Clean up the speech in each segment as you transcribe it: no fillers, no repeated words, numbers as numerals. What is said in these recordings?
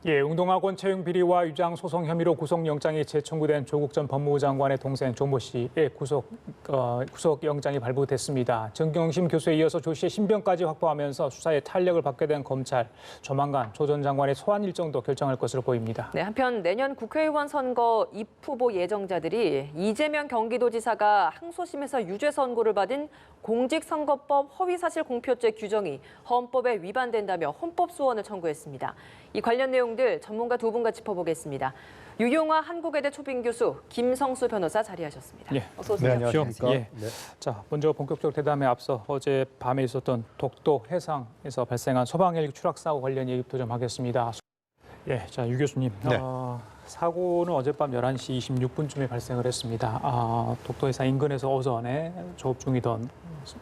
예, 운동학원 채용 비리와 위장 소송 혐의로 구속영장이 재청구된 조국 전 법무부 장관의 동생 조모 씨의 구속영장이 발부됐습니다. 정경심 교수에 이어서 조 씨의 신병까지 확보하면서 수사에 탄력을 받게 된 검찰, 조만간 조 전 장관의 소환 일정도 결정할 것으로 보입니다. 네, 한편 내년 국회의원 선거 입후보 예정자들이 이재명 경기도지사가 항소심에서 유죄 선고를 받은 공직선거법 허위사실 공표죄 규정이 헌법에 위반된다며 헌법소원을 청구했습니다. 이 관련 내용들 전문가 두 분과 짚어보겠습니다. 유용화 한국외대 초빙 교수, 김성수 변호사 자리하셨습니다. 예. 어서 오세요. 네, 안녕하십니까. 예. 자, 먼저 본격적 대담에 앞서 어제 밤에 있었던 독도 해상에서 발생한 소방헬기 추락 사고 관련 얘기부터 좀 하겠습니다. 예, 자, 유 교수님. 네. 사고는 어젯밤 11시 26분쯤에 발생을 했습니다. 독도 해상 인근에서 오전에 조업 중이던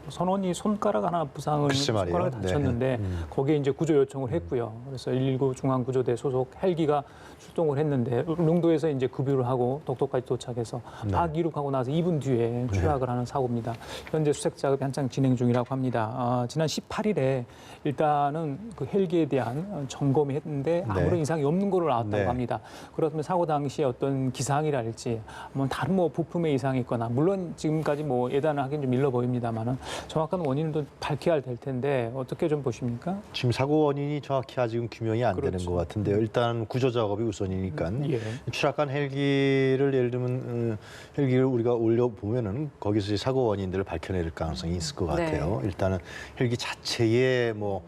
선원이 손가락 하나 부상을 손가락을 다쳤는데 거기에 이제 구조 요청을 했고요. 그래서 119 중앙구조대 소속 헬기가 출동을 했는데 울릉도에서 이제 급유를 하고 독도까지 도착해서 막 이륙하고 나서 2분 뒤에 추락을 하는 사고입니다. 현재 수색 작업이 한창 진행 중이라고 합니다. 지난 18일에 일단은 그 헬기에 대한 점검을 했는데 아무런 이상이 없는 걸로 나왔다고 합니다. 그렇다면 사고 당시에 어떤 기상이랄지 뭐 다른 뭐 부품의 이상이 있거나 물론 지금까지 뭐 예단을 하긴 좀 일러 보입니다만은 정확한 원인도 밝혀야 될 텐데 어떻게 좀 보십니까? 지금 사고 원인이 정확히 아직은 규명이 안 되는 것 같은데요. 일단 구조 작업이 우선이니까 추락한 헬기를 예를 들면 헬기를 우리가 올려 보면은 거기서 사고 원인들을 밝혀낼 가능성이 있을 것 같아요. 일단은 헬기 자체의 뭐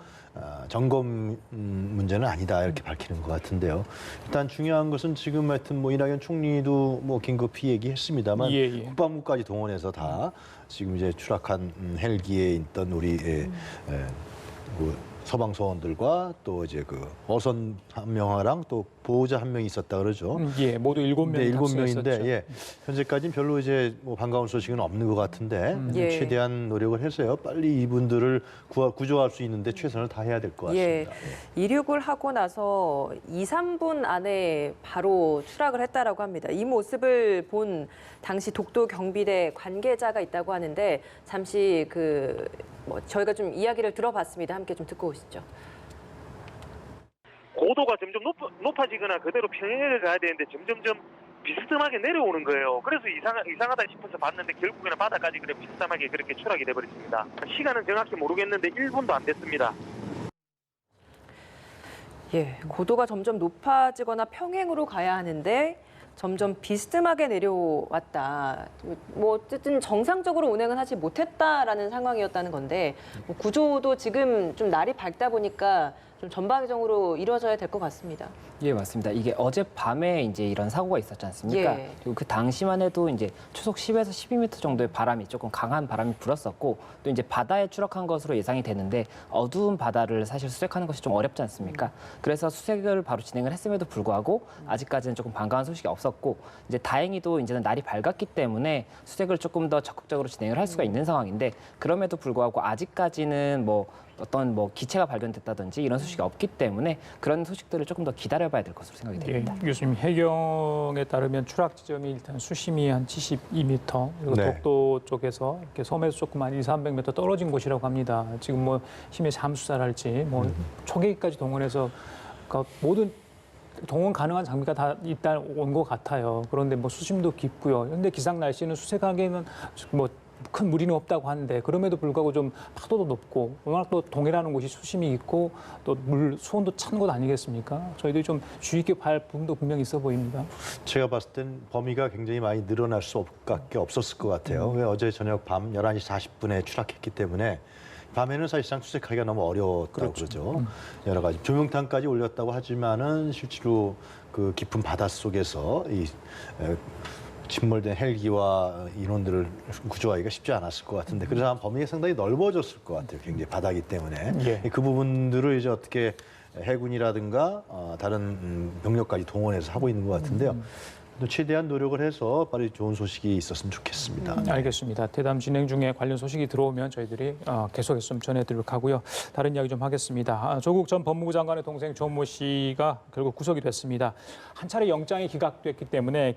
점검 문제는 아니다 이렇게 밝히는 것 같은데요. 일단 중요한 것은 지금 하여튼 뭐 이낙연 총리도 뭐 긴급히 얘기했습니다만 국방부까지 동원해서 다 지금 이제 추락한 헬기에 있던 우리 소방서원들과 또 이제 그 어선 한 명이랑 또 보호자 한 명이 있었다 그러죠. 예, 모두 7명이 네, 7명인데 현재까지는 별로 이제 뭐 반가운 소식은 없는 것 같은데 최대한 노력을 해서요. 빨리 이분들을 구조할 수 있는데 최선을 다해야 될 것 같습니다. 이륙을 하고 나서 2, 3분 안에 바로 추락을 했다라고 합니다. 이 모습을 본 당시 독도 경비대 관계자가 있다고 하는데 잠시 저희가 좀 이야기를 들어봤습니다. 함께 좀 듣고 오시죠. 고도가 점점 높아지거나 그대로 평행을 가야 되는데 점점점 비스듬하게 내려오는 거예요. 그래서 이상하다 싶어서 봤는데 결국에는 바다까지 그래 비스듬하게 그렇게 추락이 돼버렸습니다. 시간은 정확히 모르겠는데 1분도 안 됐습니다. 예, 고도가 점점 높아지거나 평행으로 가야 하는데 점점 비스듬하게 내려왔다. 뭐 어쨌든 정상적으로 운행은 하지 못했다라는 상황이었다는 건데 뭐 구조도 지금 좀 날이 밝다 보니까 좀 전방위적으로 이루어져야 될 것 같습니다. 예, 맞습니다. 이게 어젯밤에 이제 이런 사고가 있었지 않습니까? 그리고 그 당시만 해도 이제 초속 10에서 12m 정도의 바람이 조금 강한 바람이 불었었고 또 이제 바다에 추락한 것으로 예상이 되는데 어두운 바다를 사실 수색하는 것이 좀 어렵지 않습니까? 그래서 수색을 바로 진행을 했음에도 불구하고 아직까지는 조금 반가운 소식이 없었고 이제 다행히도 이제는 날이 밝았기 때문에 수색을 조금 더 적극적으로 진행을 할 수가 있는 상황인데 그럼에도 불구하고 아직까지는 어떤 기체가 발견됐다든지 이런 소식이 없기 때문에 그런 소식들을 조금 더 기다려봐야 될 것으로 생각이 됩니다. 교수님, 해경에 따르면 추락 지점이 일단 수심이 한 72m, 그리고 독도 쪽에서 이렇게 섬에서 조금 한 200-300m 떨어진 곳이라고 합니다. 지금 뭐 힘의 잠수사랄지 초계기까지 동원해서 그러니까 모든 동원 가능한 장비가 다 일단 온 것 같아요. 그런데 수심도 깊고요. 그런데 기상 날씨는 수색하기에는 큰 무리는 없다고 하는데 그럼에도 불구하고 좀 파도도 높고 워낙 또 동해라는 곳이 수심이 있고 또 수온도 찬 곳 아니겠습니까? 저희들이 좀 주의 깊게 볼 부분도 분명히 있어 보입니다. 제가 봤을 땐 범위가 굉장히 많이 늘어날 수밖에 없었을 것 같아요. 왜 어제 저녁 밤 11시 40분에 추락했기 때문에 밤에는 사실상 수색하기가 너무 어려웠다고 그러죠. 여러 가지 조명탄까지 올렸다고 하지만은 실제로 그 깊은 바닷속에서 침몰된 헬기와 인원들을 구조하기가 쉽지 않았을 것 같은데 그래서 범위가 상당히 넓어졌을 것 같아요. 굉장히 바다기 때문에 그 부분들을 이제 어떻게 해군이라든가 다른 병력까지 동원해서 하고 있는 것 같은데요. 최대한 노력을 해서 빨리 좋은 소식이 있었으면 좋겠습니다. 알겠습니다. 대담 진행 중에 관련 소식이 들어오면 저희들이 계속해서 좀 전해드리도록 하고요. 다른 이야기 좀 하겠습니다. 조국 전 법무부 장관의 동생 조모 씨가 결국 구속이 됐습니다. 한 차례 영장이 기각됐기 때문에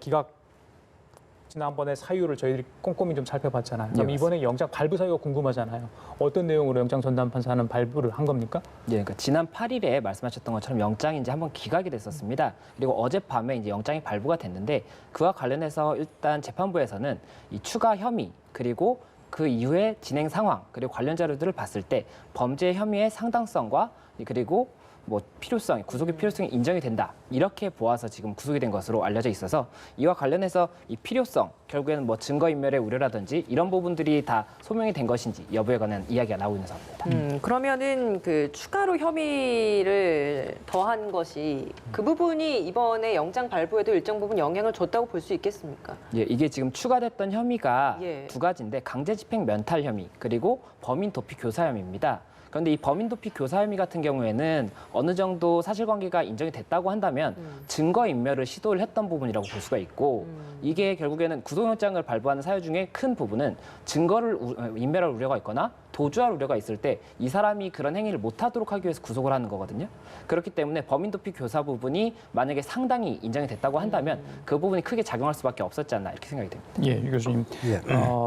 지난번에 사유를 저희들이 꼼꼼히 좀 살펴봤잖아요. 그럼 네, 이번에 영장 발부 사유가 궁금하잖아요. 어떤 내용으로 영장 전담 판사는 발부를 한 겁니까? 예, 그러니까 지난 8일에 말씀하셨던 것처럼 영장이 이제 한번 기각이 됐었습니다. 그리고 어젯밤에 이제 영장이 발부가 됐는데 그와 관련해서 일단 재판부에서는 이 추가 혐의 그리고 그 이후에 진행 상황 그리고 관련 자료들을 봤을 때 범죄 혐의의 상당성과 그리고 뭐 필요성, 구속의 필요성이 인정이 된다. 이렇게 보아서 지금 구속이 된 것으로 알려져 있어서 이와 관련해서 이 필요성, 결국에는 뭐 증거인멸의 우려라든지 이런 부분들이 다 소명이 된 것인지 여부에 관한 이야기가 나오고 있는 상황입니다. 그러면은 그 추가로 혐의를 더한 것이 그 부분이 이번에 영장 발부에도 일정 부분 영향을 줬다고 볼 수 있겠습니까? 예, 이게 지금 추가됐던 혐의가 예. 두 가지인데 강제집행 면탈 혐의 그리고 범인 도피 교사 혐의입니다. 그런데 이 범인 도피 교사 혐의 같은 경우에는 어느 정도 사실관계가 인정이 됐다고 한다면 증거인멸을 시도를 했던 부분이라고 볼 수가 있고 이게 결국에는 구속영장을 발부하는 사유 중에 큰 부분은 증거를 인멸할 우려가 있거나 도주할 우려가 있을 때 이 사람이 그런 행위를 못하도록 하기 위해서 구속을 하는 거거든요. 그렇기 때문에 범인 도피 교사 부분이 만약에 상당히 인정이 됐다고 한다면 그 부분이 크게 작용할 수밖에 없었지 않나 이렇게 생각이 됩니다. 예, 유 교수님. 예.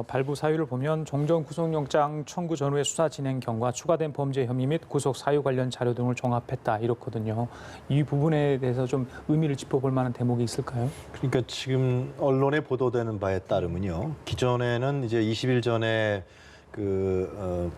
발부 사유를 보면 종전 구속영장 청구 전후의 수사 진행 경과 추가된 범죄 혐의 및 구속 사유 관련 자료 등을 종합했다 이렇거든요. 이 부분에 대해서 좀 의미를 짚어볼 만한 대목이 있을까요? 그러니까 지금 언론에 보도되는 바에 따르면요. 기존에는 이제 20일 전에 그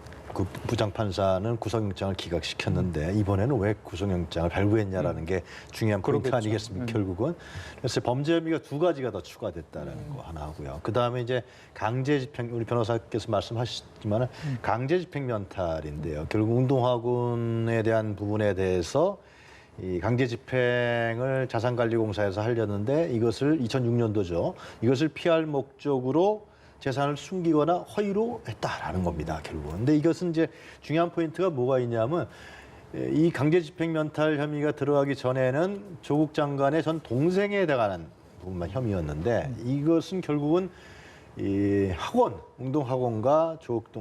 부장판사는 구속영장을 기각시켰는데 이번에는 왜 구속영장을 발부했냐라는 게 중요한 포인트 그러겠죠. 아니겠습니까? 결국은 그래서 범죄 혐의가 두 가지가 더 추가됐다는 거 하나 하고요. 그 다음에 이제 강제집행 우리 변호사께서 말씀하셨지만은 강제집행 면탈인데요. 결국 운동학원에 대한 부분에 대해서 이 강제집행을 자산관리공사에서 하려는데 이것을 2006년도죠. 이것을 피할 목적으로 재산을 숨기거나 허위로 했다라는 겁니다, 결국은. 근데 이것은 이제 중요한 포인트가 뭐가 있냐면 이 강제집행 면탈 혐의가 들어가기 전에는 조국 장관의 전 동생에 대한 부분만 혐의였는데 이것은 결국은 이 학원, 운동학원과 조국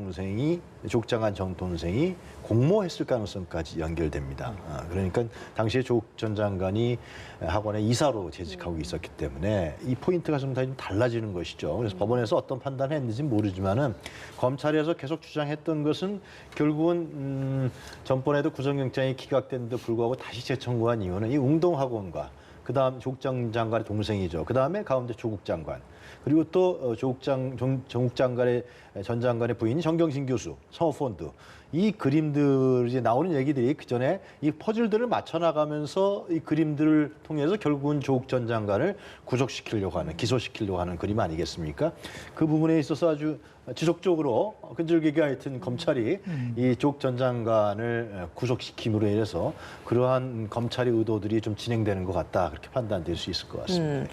장관 전 동생이 공모했을 가능성까지 연결됩니다. 그러니까 당시에 조국 전 장관이 학원의 이사로 재직하고 있었기 때문에 이 포인트가 좀 달라지는 것이죠. 그래서 법원에서 어떤 판단을 했는지 모르지만은 검찰에서 계속 주장했던 것은 결국은 전번에도 구속영장이 기각됐는데 불구하고 다시 재청구한 이유는 이 운동학원과 그다음 조국 전 장관의 동생이죠. 그다음에 가운데 조국 장관. 그리고 또 조국 장관의 전 장관의 부인 정경심 교수, 사모펀드 이 그림들 이제 나오는 얘기들이 그 전에 이 퍼즐들을 맞춰 나가면서 이 그림들을 통해서 결국은 조국 전 장관을 구속시키려고 하는, 기소시키려고 하는 그림 아니겠습니까? 그 부분에 있어서 아주 지속적으로 끈질기게 하여튼 검찰이 이 조국 전 장관을 구속시킴으로 인해서 그러한 검찰의 의도들이 좀 진행되는 것 같다 그렇게 판단될 수 있을 것 같습니다.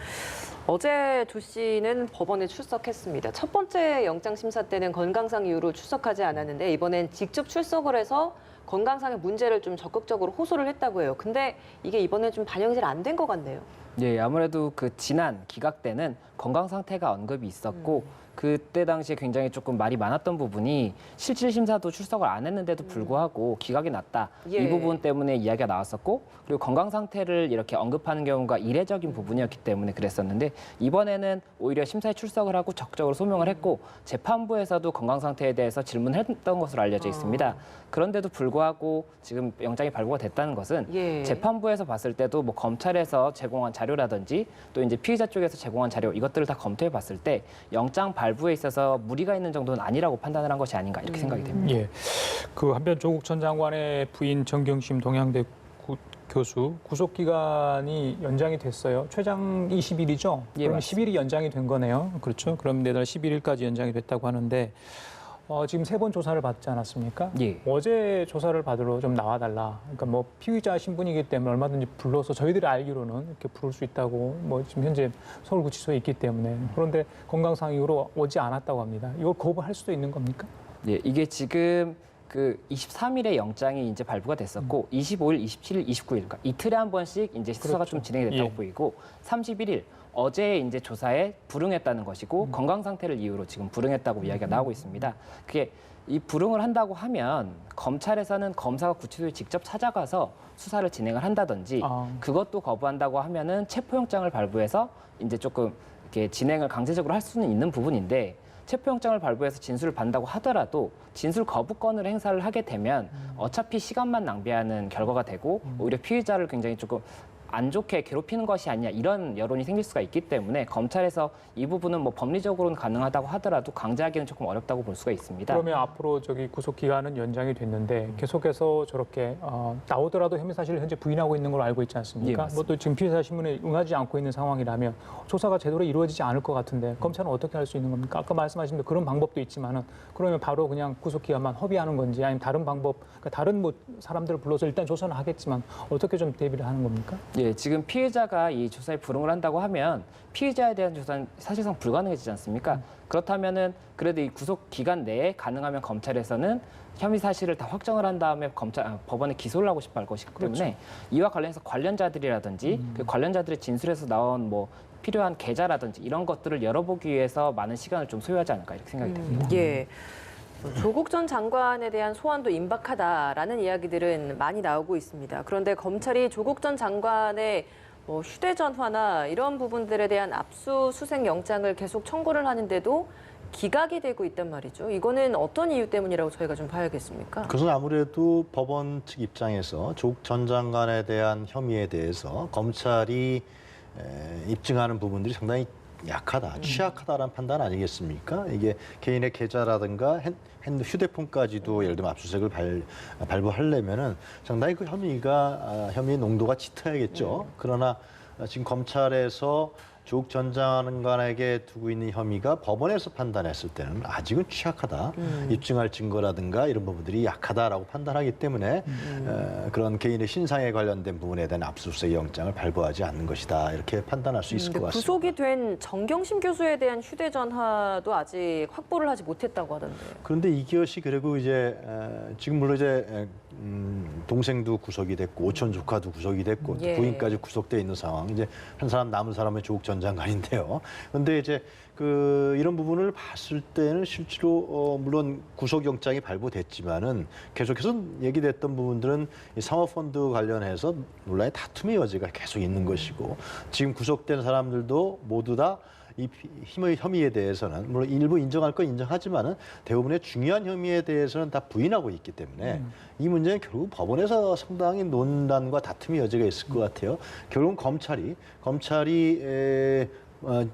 어제 조 씨는 법원에 출석했습니다. 첫 번째 영장 심사 때는 건강상 이유로 출석하지 않았는데 이번엔 직접 출석을 해서 건강상의 문제를 좀 적극적으로 호소를 했다고 해요. 근데 이게 이번에 좀 반영이 잘 안 된 것 같네요. 예, 아무래도 그 지난 기각 때는 건강 상태가 언급이 있었고 그때 당시에 굉장히 조금 말이 많았던 부분이 실질 심사도 출석을 안 했는데도 불구하고 기각이 났다. 예. 이 부분 때문에 이야기가 나왔었고 그리고 건강 상태를 이렇게 언급하는 경우가 이례적인 부분이었기 때문에 그랬었는데 이번에는 오히려 심사에 출석을 하고 적극적으로 소명을 했고 재판부에서도 건강 상태에 대해서 질문했던 것으로 알려져 있습니다. 그런데도 불구하고 지금 영장이 발부가 됐다는 것은 예. 재판부에서 봤을 때도 뭐 검찰에서 제공한 자료라든지 또 이제 피의자 쪽에서 제공한 자료 이것들을 다 검토해 봤을 때 영장 발부에 있어서 무리가 있는 정도는 아니라고 판단을 한 것이 아닌가 이렇게 생각이 됩니다. 예. 그 한편 조국 전 장관의 부인 정경심 동양대 교수 구속 기간이 연장이 됐어요. 최장 20일이죠. 예, 그럼 맞습니다. 10일이 연장이 된 거네요. 그렇죠. 그럼 내달 11일까지 연장이 됐다고 하는데 지금 3번 조사를 받지 않았습니까? 예. 어제 조사를 받으러 좀 나와달라. 그러니까 뭐 피의자 신분이기 때문에 얼마든지 불러서 저희들이 알기로는 이렇게 부를 수 있다고 뭐 지금 현재 서울구치소에 있기 때문에 그런데 건강상 이유로 오지 않았다고 합니다. 이걸 거부할 수도 있는 겁니까? 예, 이게 지금 그 23일에 영장이 이제 발부가 됐었고 25일, 27일, 29일 그러니까 이틀에 한 번씩 이제 수사가 그렇죠. 좀 진행이 됐다고 예. 보이고 31일 어제 이제 조사에 불응했다는 것이고 건강 상태를 이유로 지금 불응했다고 이야기가 나오고 있습니다. 그게 이 불응을 한다고 하면 검찰에서는 검사가 구치소에 직접 찾아가서 수사를 진행을 한다든지 그것도 거부한다고 하면은 체포영장을 발부해서 이제 조금 이렇게 진행을 강제적으로 할 수는 있는 부분인데 체포영장을 발부해서 진술을 받는다고 하더라도 진술 거부권을 행사를 하게 되면 어차피 시간만 낭비하는 결과가 되고 오히려 피의자를 굉장히 조금 안 좋게 괴롭히는 것이 아니냐 이런 여론이 생길 수가 있기 때문에 검찰에서 이 부분은 뭐 법리적으로는 가능하다고 하더라도 강제하기는 조금 어렵다고 볼 수가 있습니다. 그러면 앞으로 구속 기간은 연장이 됐는데 계속해서 저렇게 나오더라도 혐의 사실을 현재 부인하고 있는 걸로 알고 있지 않습니까? 예, 뭐 또 지금 피의사 신문에 응하지 않고 있는 상황이라면 조사가 제대로 이루어지지 않을 것 같은데 검찰은 어떻게 할 수 있는 겁니까? 아까 말씀하신 대로 그런 방법도 있지만은 그러면 바로 그냥 구속 기간만 허비하는 건지 아니면 다른 방법, 그러니까 다른 뭐 사람들을 불러서 일단 조사는 하겠지만 어떻게 좀 대비를 하는 겁니까? 예, 지금 피해자가 이 조사에 불응을 한다고 하면 피의자에 대한 조사는 사실상 불가능해지지 않습니까? 그렇다면은 그래도 이 구속 기간 내에 가능하면 검찰에서는 혐의 사실을 다 확정을 한 다음에 법원에 기소를 하고 싶어 할 것이기 때문에 그렇죠. 이와 관련해서 관련자들이라든지 그 관련자들의 진술에서 나온 뭐 필요한 계좌라든지 이런 것들을 열어보기 위해서 많은 시간을 좀 소요하지 않을까 이렇게 생각이 됩니다. 예. 조국 전 장관에 대한 소환도 임박하다라는 이야기들은 많이 나오고 있습니다. 그런데 검찰이 조국 전 장관의 뭐 휴대전화나 이런 부분들에 대한 압수수색 영장을 계속 청구를 하는데도 기각이 되고 있단 말이죠. 이거는 어떤 이유 때문이라고 저희가 좀 봐야겠습니까? 그것은 아무래도 법원 측 입장에서 조국 전 장관에 대한 혐의에 대해서 검찰이 입증하는 부분들이 상당히 약하다, 취약하다라는 판단 아니겠습니까? 이게 개인의 계좌라든가 휴대폰까지도 예를 들면 압수수색을 발부하려면은 상당히 그 혐의의 농도가 짙어야겠죠. 그러나 지금 검찰에서 조국 전 장관에게 두고 있는 혐의가 법원에서 판단했을 때는 아직은 취약하다. 입증할 증거라든가 이런 부분들이 약하다라고 판단하기 때문에 그런 개인의 신상에 관련된 부분에 대한 압수수색 영장을 발부하지 않는 것이다. 이렇게 판단할 수 있을 것 같습니다. 구속이 된 정경심 교수에 대한 휴대전화도 아직 확보를 하지 못했다고 하던데요. 그런데 이것이 그리고 이제 지금 물론 이제 동생도 구속이 됐고 오촌 조카도 구속이 됐고 예. 부인까지 구속돼 있는 상황. 이제 한 사람 남은 사람은 조국 전 장관인데요. 그런데 이제 이런 부분을 봤을 때는 실제로 물론 구속영장이 발부됐지만은 계속해서 얘기됐던 부분들은 이 사모펀드 관련해서 논란의 다툼의 여지가 계속 있는 것이고 지금 구속된 사람들도 모두 다 이 혐의에 대해서는 물론 일부 인정할 건 인정하지만은 대부분의 중요한 혐의에 대해서는 다 부인하고 있기 때문에 이 문제는 결국 법원에서 상당히 논란과 다툼의 여지가 있을 것 같아요. 결국은 검찰이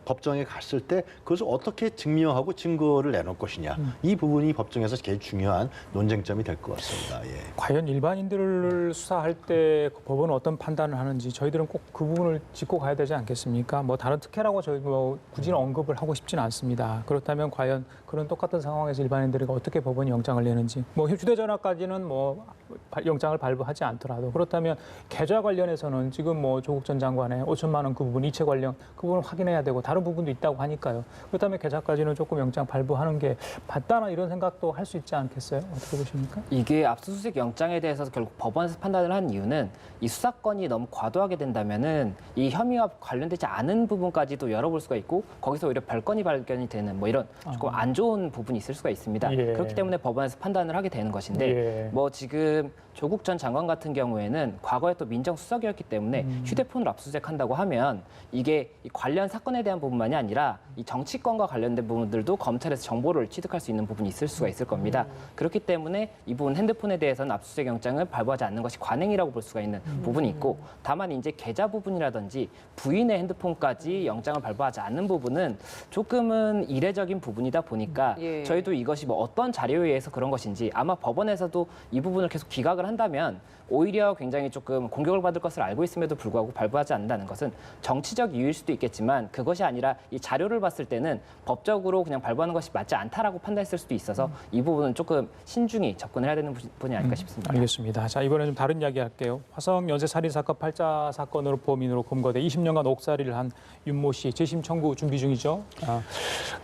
법정에 갔을 때 그것을 어떻게 증명하고 증거를 내놓을 것이냐. 이 부분이 법정에서 제일 중요한 논쟁점이 될 것 같습니다. 예. 과연 일반인들을 수사할 때 법원은 어떤 판단을 하는지 저희들은 꼭 그 부분을 짚고 가야 되지 않겠습니까? 뭐 다른 특혜라고 저희 굳이 언급을 하고 싶지는 않습니다. 그렇다면 과연 그런 똑같은 상황에서 일반인들이 어떻게 법원이 영장을 내는지 뭐 휴대전화까지는 뭐 영장을 발부하지 않더라도 그렇다면 계좌 관련해서는 지금 뭐 조국 전 장관의 5천만 원 그 부분 이체 관련 그 부분을 확인해야 되고 다른 부분도 있다고 하니까요. 그렇다면 계좌까지는 조금 영장 발부하는 게 맞다나 이런 생각도 할 수 있지 않겠어요? 어떻게 보십니까? 이게 압수수색 영장에 대해서 결국 법원에서 판단을 한 이유는 이 수사권이 너무 과도하게 된다면은 이 혐의와 관련되지 않은 부분까지도 열어볼 수가 있고 거기서 오히려 별건이 발견이 되는 뭐 이런 조금 안 좋은 부분이 있을 수가 있습니다. 예. 그렇기 때문에 법원에서 판단을 하게 되는 것인데 예. 뭐 지금 조국 전 장관 같은 경우에는 과거에 또 민정수석이었기 때문에 휴대폰을 압수수색한다고 하면 이게 이 관련 사건에 대한 부분만이 아니라 이 정치권과 관련된 부분들도 검찰에서 정보를 취득할 수 있는 부분이 있을 수가 있을 겁니다. 그렇기 때문에 이 부분 핸드폰에 대해서는 압수수색 영장을 발부하지 않는 것이 관행이라고 볼 수가 있는 부분이 있고 다만 이제 계좌 부분이라든지 부인의 핸드폰까지 영장을 발부하지 않는 부분은 조금은 이례적인 부분이다 보니까 예. 저희도 이것이 뭐 어떤 자료에 의해서 그런 것인지 아마 법원에서도 이 부분을 계속 기각을 한다면 오히려 굉장히 조금 공격을 받을 것을 알고 있음에도 불구하고 발부하지 않는다는 것은 정치적 이유일 수도 있겠지만 그것이 아니라 이 자료를 봤을 때는 법적으로 그냥 발부하는 것이 맞지 않다라고 판단했을 수도 있어서 이 부분은 조금 신중히 접근을 해야 되는 부분이 아닐까 싶습니다. 알겠습니다. 자, 이번에는 좀 다른 이야기 할게요. 화성 연쇄 살인 사건 팔자 사건으로 범인으로 검거돼 20년간 옥살이를 한 윤모 씨 재심 청구 준비 중이죠.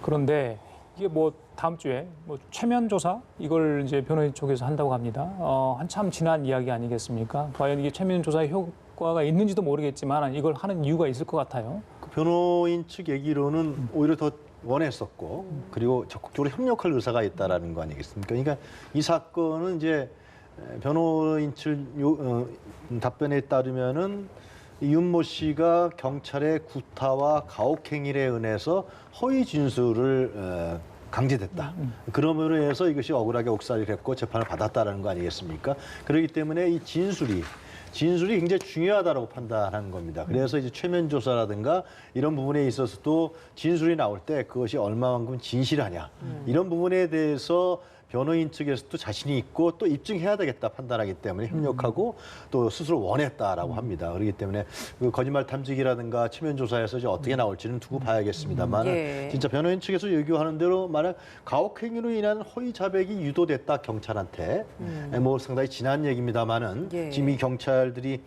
그런데 이게 뭐 다음 주에 뭐 최면 조사 이걸 이제 변호인 쪽에서 한다고 합니다. 한참 지난 이야기 아니겠습니까? 과연 이게 최면 조사의 효과가 있는지도 모르겠지만 이걸 하는 이유가 있을 것 같아요. 그 변호인 측 얘기로는 오히려 더 원했었고 그리고 적극적으로 협력할 의사가 있다라는 거 아니겠습니까? 그러니까 이 사건은 이제 변호인 측 답변에 따르면은 윤모 씨가 경찰의 구타와 가혹행위에 의해서 허위 진술을 강제됐다. 그러므로 해서 이것이 억울하게 옥살이를 했고 재판을 받았다라는 거 아니겠습니까? 그렇기 때문에 이 진술이 굉장히 중요하다고 판단하는 겁니다. 그래서 이제 최면 조사라든가 이런 부분에 있어서도 진술이 나올 때 그것이 얼마만큼 진실하냐 이런 부분에 대해서 변호인 측에서도 자신이 있고 또 입증해야 되겠다 판단하기 때문에 협력하고 또 스스로 원했다라고 합니다. 그렇기 때문에 그 거짓말 탐지기라든가 최면 조사에서 이제 어떻게 나올지는 두고 봐야겠습니다만 예. 진짜 변호인 측에서 요구하는 대로 만약 가혹행위로 인한 허위 자백이 유도됐다 경찰한테 뭐 상당히 지난 얘기입니다만은 예. 지금 이 경찰들이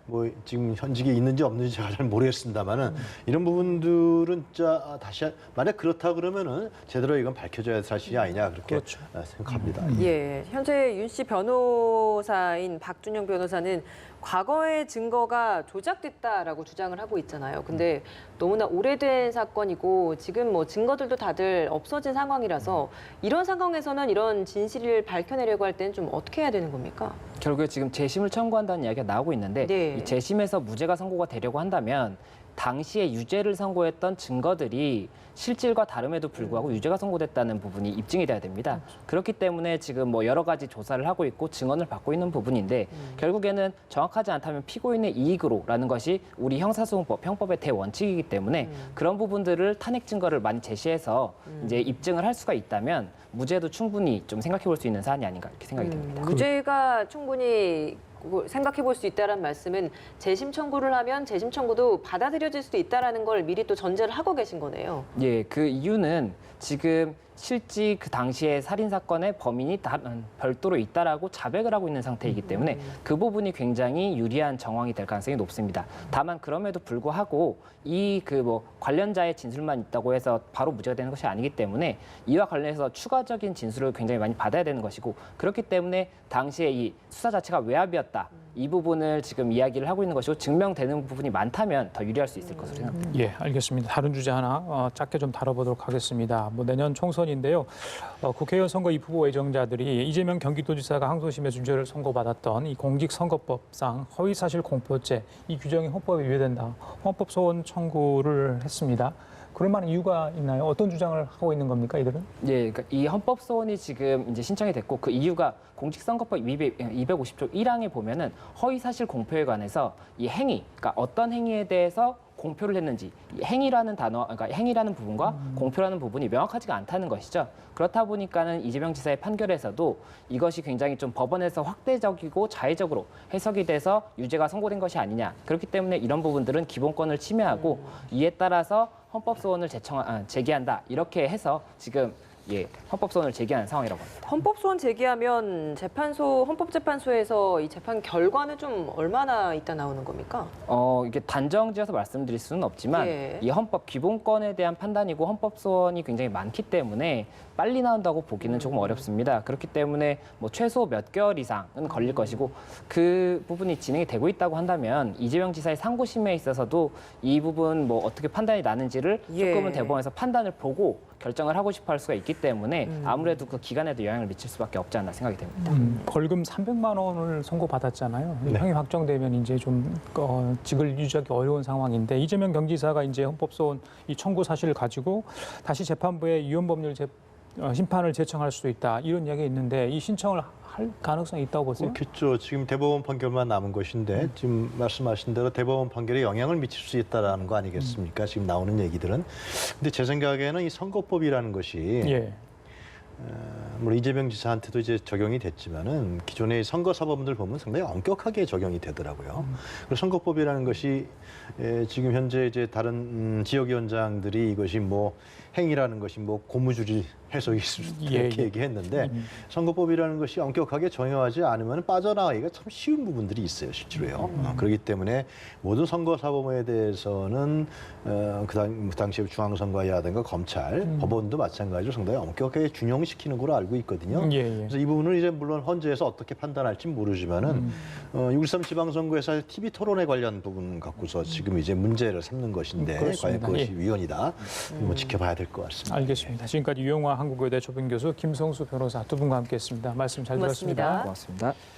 뭐 지금 현직에 있는지 없는지 제가 잘 모르겠습니다만은 이런 부분들은 진짜 다시 만약 그렇다 그러면은 제대로 이건 밝혀져야 할 사실이 아니냐 그렇게 그렇죠. 생각합니다. 예, 현재 윤 씨 변호사인 박준영 변호사는 과거의 증거가 조작됐다라고 주장을 하고 있잖아요. 근데 너무나 오래된 사건이고 지금 뭐 증거들도 다들 없어진 상황이라서 이런 상황에서는 이런 진실을 밝혀내려고 할 때는 좀 어떻게 해야 되는 겁니까? 결국에 지금 재심을 청구한다는 이야기가 나오고 있는데 네. 이 재심에서 무죄가 선고가 되려고 한다면 당시에 유죄를 선고했던 증거들이 실질과 다름에도 불구하고 유죄가 선고됐다는 부분이 입증이 돼야 됩니다. 그렇기 때문에 지금 뭐 여러 가지 조사를 하고 있고 증언을 받고 있는 부분인데 결국에는 정확하지 않다면 피고인의 이익으로라는 것이 우리 형사소송법, 형법의 대원칙이기 때문에 그런 부분들을 탄핵 증거를 많이 제시해서 이제 입증을 할 수가 있다면 무죄도 충분히 좀 생각해 볼 수 있는 사안이 아닌가 이렇게 생각이 됩니다. 무죄가 충분히 생각해 볼 수 있다는 말씀은 재심 청구를 하면 재심 청구도 받아들여질 수도 있다는 걸 미리 또 전제를 하고 계신 거네요. 예, 그 이유는 지금 실제 그 당시의 살인 사건의 범인이 별도로 있다라고 자백을 하고 있는 상태이기 때문에 그 부분이 굉장히 유리한 정황이 될 가능성이 높습니다. 다만 그럼에도 불구하고 이 그 뭐 관련자의 진술만 있다고 해서 바로 무죄가 되는 것이 아니기 때문에 이와 관련해서 추가적인 진술을 굉장히 많이 받아야 되는 것이고 그렇기 때문에 당시에 이 수사 자체가 외압이었다. 이 부분을 지금 이야기를 하고 있는 것이고 증명되는 부분이 많다면 더 유리할 수 있을 것으로 생각합니다. 예, 알겠습니다. 다른 주제 하나 짧게 좀 다뤄보도록 하겠습니다. 뭐 내년 총선인데요. 국회의원 선거 입후보 예정자들이 이재명 경기도지사가 항소심에서 유죄를 선고받았던 이 공직선거법상 허위사실 공표죄 이 규정이 헌법에 위배된다. 헌법 소원 청구를 했습니다. 그럴 만한 이유가 있나요? 어떤 주장을 하고 있는 겁니까, 이들은? 예, 그러니까 이 헌법 소원이 지금 이제 신청이 됐고 그 이유가 공직선거법 250조 1항에 보면은 허위사실 공표에 관해서 이 행위, 그러니까 어떤 행위에 대해서 공표를 했는지 이 행위라는 단어, 그러니까 행위라는 부분과 공표라는 부분이 명확하지가 않다는 것이죠. 그렇다 보니까는 이재명 지사의 판결에서도 이것이 굉장히 좀 법원에서 확대적이고 자의적으로 해석이 돼서 유죄가 선고된 것이 아니냐. 그렇기 때문에 이런 부분들은 기본권을 침해하고 이에 따라서 헌법 소원을 제기한다. 이렇게 해서 지금 예, 헌법 소원을 제기하는 상황이라고 합니다. 헌법 소원 제기하면 헌법재판소에서 이 재판 결과는 좀 얼마나 있다 나오는 겁니까? 이게 단정지어서 말씀드릴 수는 없지만 예. 이 헌법 기본권에 대한 판단이고 헌법 소원이 굉장히 많기 때문에 빨리 나온다고 보기는 조금 어렵습니다. 그렇기 때문에 뭐 최소 몇 개월 이상은 걸릴 것이고 그 부분이 진행이 되고 있다고 한다면 이재명 지사의 상고심에 있어서도 이 부분 뭐 어떻게 판단이 나는지를 예. 조금은 대법원에서 판단을 보고 결정을 하고 싶어 할 수가 있기 때문에 아무래도 그 기간에도 영향을 미칠 수밖에 없지 않나 생각이 됩니다. 벌금 300만 원을 선고받았잖아요. 네. 형이 확정되면 이제 좀 직을 유지하기 어려운 상황인데 이재명 경기지사가 이제 헌법소원 이 청구 사실을 가지고 다시 재판부에 위헌법률 심판을 제청할 수도 있다 이런 이야기가 있는데 이 신청을 할 가능성이 있다고 보세요? 그렇겠죠. 지금 대법원 판결만 남은 것인데 지금 말씀하신 대로 대법원 판결에 영향을 미칠 수 있다라는 거 아니겠습니까? 지금 나오는 얘기들은. 근데 제 생각에는 이 선거법이라는 것이 예. 물론 이재명 지사한테도 이제 적용이 됐지만은 기존의 선거 사법들 보면 상당히 엄격하게 적용이 되더라고요. 그리고 선거법이라는 것이 지금 현재 이제 다른 지역위원장들이 이것이 뭐 행위라는 것이 뭐 고무줄이 해석이 이렇게 얘기했는데 선거법이라는 것이 엄격하게 정형하지 않으면 빠져나가기가 참 쉬운 부분들이 있어요, 실제로요. 그렇기 때문에 모든 선거 사법에 대해서는 그 당시에 중앙선관위라든가 검찰, 법원도 마찬가지로 상당히 엄격하게 준용시키는 걸로 알고 있거든요. 예. 그래서 이 부분을 이제 물론 헌재에서 어떻게 판단할지 모르지만은 6.13 지방선거에서 TV 토론에 관련 부분 갖고서 지금 이제 문제를 삼는 것인데 과연 그것이 위헌이다. 뭐 지켜봐야 될 것 같습니다. 알겠습니다. 지금까지 유영화 한국의대 조변 교수 김성수 변호사 두 분과 함께했습니다. 말씀 잘 고맙습니다. 들었습니다. 고맙습니다.